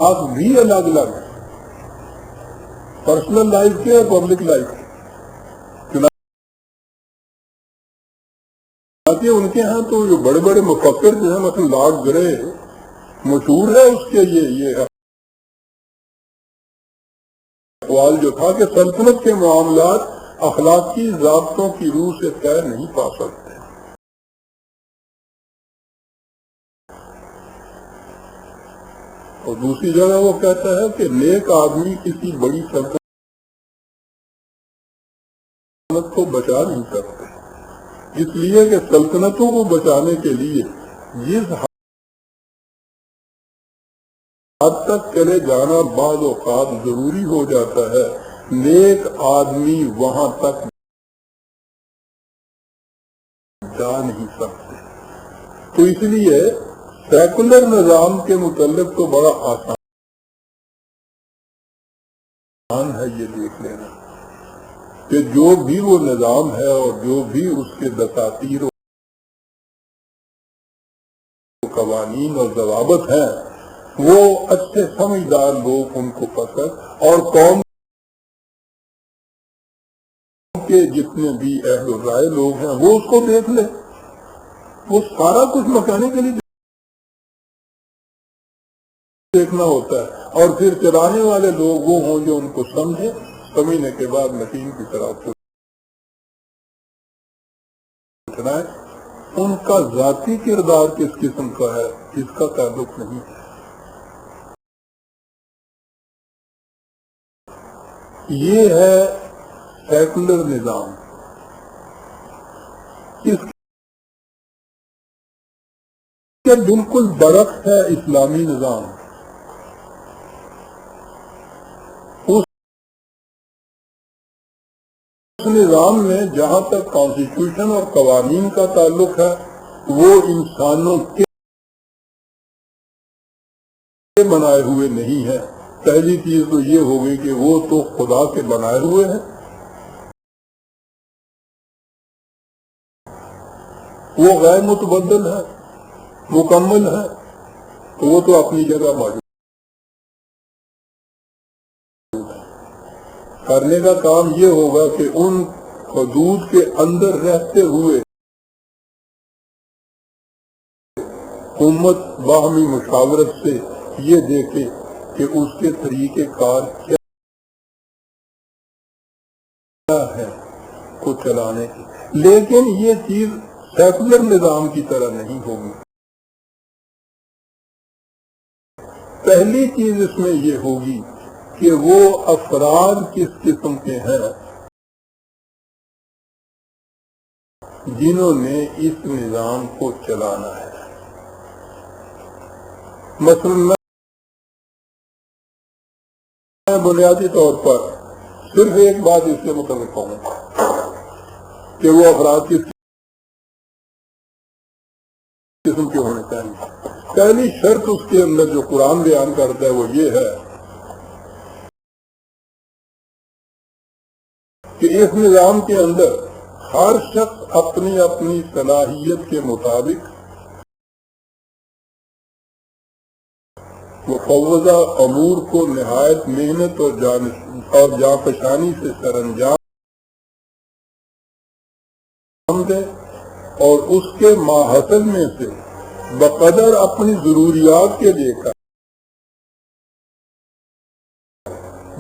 بھی الگ الگ ہے، پرسنل لائف کے اور پبلک لائف کے۔ ان کے ہاں تو جو بڑے بڑے مفکر جو ہیں، مثلا لارڈ گرے مشہور ہے اس کے یہ اقوال جو تھا کہ سلطنت کے معاملات اخلاقی ضابطوں کی روح سے طے نہیں پا سکتے۔ اور دوسری جگہ وہ کہتا ہے کہ نیک آدمی کسی بڑی سلطنت کو بچا نہیں سکتے، اس لیے کہ سلطنتوں کو بچانے کے لیے جس حد تک چلے جانا بعض اوقات ضروری ہو جاتا ہے، نیک آدمی وہاں تک جا نہیں سکتے۔ تو اس لیے سیکولر نظام کے متعلق تو بڑا آسان ہے یہ دیکھ لینا کہ جو بھی وہ نظام ہے اور جو بھی اس کے دساتیر و قوانین اور ضوابط ہیں، وہ اچھے سمجھدار لوگ ان کو پسند، اور قوم کے جتنے بھی اہل و رائے لوگ ہیں وہ اس کو دیکھ لیں۔ وہ سارا کچھ میکینکلی دیکھنا ہوتا ہے، اور پھر چلانے والے لوگ وہ ہوں جو ان کو سمجھیں، سمجھنے کے بعد مشین کی طرح چلائیں۔ ان کا ذاتی کردار کس قسم کا ہے اس کا تعلق نہیں ہے۔ یہ ہے سیکولر نظام، اس کے بالکل برعکس ہے اسلامی نظام۔ اس نظام میں جہاں تک کانسٹیٹیوشن اور قوانین کا تعلق ہے، وہ انسانوں کے بنائے ہوئے نہیں ہیں۔ پہلی چیز تو یہ ہوگی کہ وہ تو خدا کے بنائے ہوئے ہیں، وہ غیر متبدل ہے، مکمل ہے، تو وہ تو اپنی جگہ موجود ہے۔ کرنے کا کام یہ ہوگا کہ ان حدود کے اندر رہتے ہوئے امت باہمی مشاورت سے یہ دیکھے کہ اس کے طریقہ کار کیا ہے کو چلانے کی، لیکن یہ چیز سیکولر نظام کی طرح نہیں ہوگی۔ پہلی چیز اس میں یہ ہوگی کہ وہ افراد کس قسم کے ہیں جنہوں نے اس نظام کو چلانا ہے۔ مثلا میں بنیادی طور پر صرف ایک بات اس کے متعلق کہوں کہ وہ افراد کس قسم کے ہونے چاہیے۔ پہلی شرط اس کے اندر جو قرآن بیان کرتا ہے وہ یہ ہے کہ اس نظام کے اندر ہر شخص اپنی اپنی صلاحیت کے مطابق مفوضہ امور کو نہایت محنت اور جانفشانی سے سر انجام دے، اور اس کے ماحصل میں سے بقدر اپنی ضروریات کے لے کر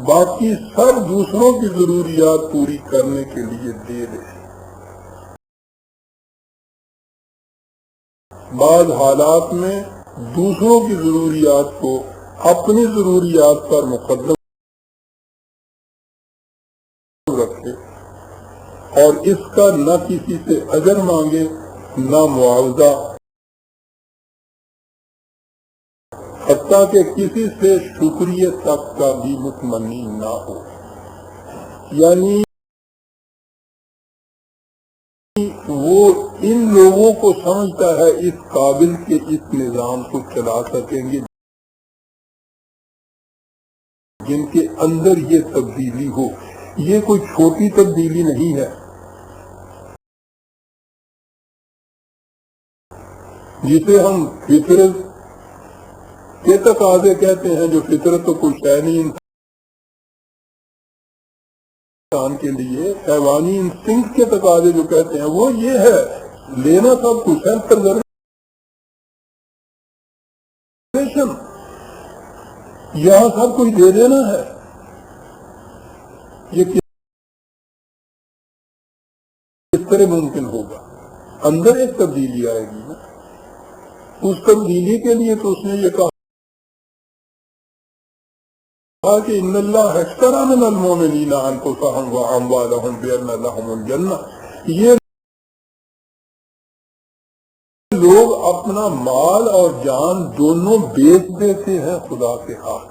باقی سب دوسروں کی ضروریات پوری کرنے کے لیے دے دے۔ بعض حالات میں دوسروں کی ضروریات کو اپنی ضروریات پر مقدم رکھے، اور اس کا نہ کسی سے اجر مانگے نہ معاوضہ، حتیٰ کہ کسی سے شکریہ تک کا بھی متمنی نہ ہو۔ یعنی وہ ان لوگوں کو سمجھتا ہے اس قابل کہ اس نظام کو چلا سکیں گے جن کے اندر یہ تبدیلی ہو۔ یہ کوئی چھوٹی تبدیلی نہیں ہے، جسے ہم فطرت کے تقاضے کہتے ہیں جو فطرت تو کچھ ہے نہیں انسان کے لیے، حیوانی انسٹنکٹ کے تقاضے جو کہتے ہیں وہ یہ ہے، لینا سب کچھ ہے، پرزرویشن، یہاں سب کچھ دے دینا ہے، یہ کس طرح ممکن ہوگا؟ اندر ایک تبدیلی آئے گی نا، اس تبدیلی کے لیے تو اس نے یہ کہا کہ ان اللہ اشتری من المؤمنین انفسهم واموالهم بان لهم الجنہ، یہ لوگ اپنا مال اور جان دونوں بیچ دیتے ہیں خدا کے ہاتھ۔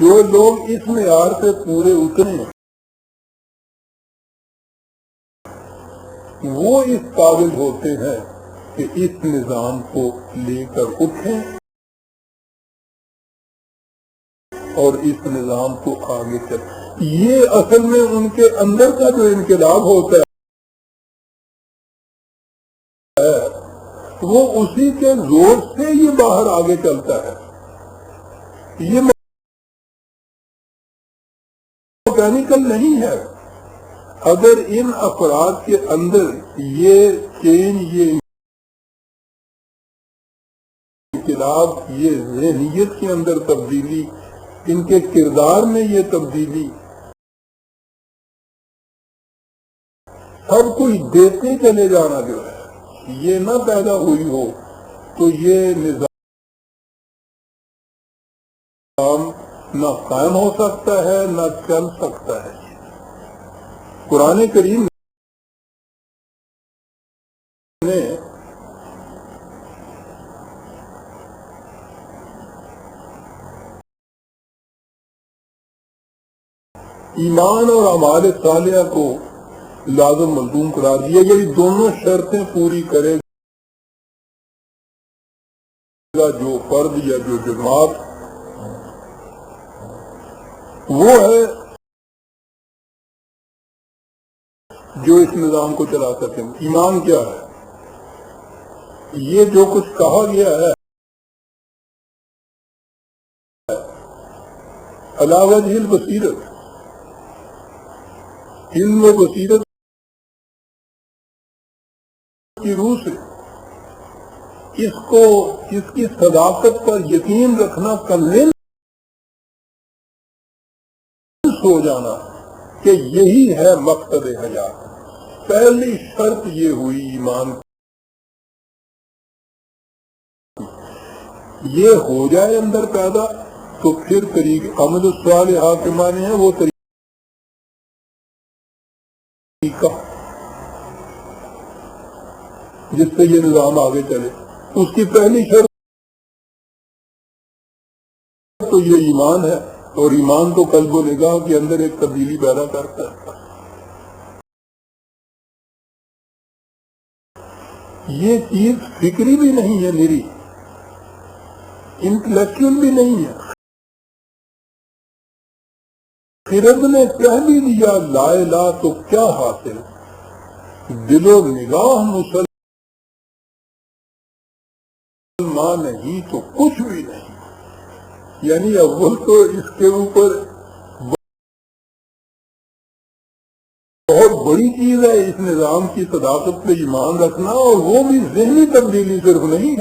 جو لوگ اس معیار سے پورے اترے وہ اس قابل ہوتے ہیں کہ اس نظام کو لے کر اٹھیں اور اس نظام کو آگے چلیں۔ یہ اصل میں ان کے اندر کا جو انقلاب ہوتا ہے وہ اسی کے زور سے یہ باہر آگے چلتا ہے، یہ میکینیکل نہیں ہے۔ اگر ان افراد کے اندر یہ چینج، یہ انقلاب، یہ ذہنیت کے اندر تبدیلی، ان کے کردار میں یہ تبدیلی، سب کچھ دیتے چلے جانا جو ہے یہ نہ پیدا ہوئی ہو تو یہ نظام نہ قائم ہو سکتا ہے نہ چل سکتا ہے۔ قرآن کریم نے ایمان اور اعمال صالحہ کو لازم ملزوم قرار دیا، یہ دونوں شرطیں پوری کرے گا جو فرد یا جو جماعت، وہ ہے جو اس نظام کو چلا سکیں۔ ایمان کیا ہے؟ یہ جو کچھ کہا گیا ہے علی وجہ البصیرت، علم و بصیرت کی روح سے اس کو، اس کی صداقت پر یقین رکھنا، کنوینس ہو جانا کہ یہی ہے مقصد حیات۔ پہلی شرط یہ ہوئی ایمان، یہ ہو جائے اندر پیدا تو پھر طریق عمل الصالحہ کے معنی ہے وہ طریقہ جس سے یہ نظام آگے چلے۔ اس کی پہلی شرط تو یہ ایمان ہے، اور ایمان تو قلب و نگاہ کے اندر ایک تبدیلی پیدا کرتا ہے۔ یہ چیز فکری بھی نہیں ہے، میری انٹلیکچوئل بھی نہیں ہے۔ خرد نے کہہ بھی دیا لا الہ تو کیا حاصل، دل و نگاہ مسلمان نہیں تو کچھ بھی نہیں۔ یعنی اول تو اس کے اوپر بہت بڑی چیز ہے اس نظام کی صداقت پہ ایمان رکھنا، اور وہ بھی ذہنی تبدیلی صرف نہیں ہے۔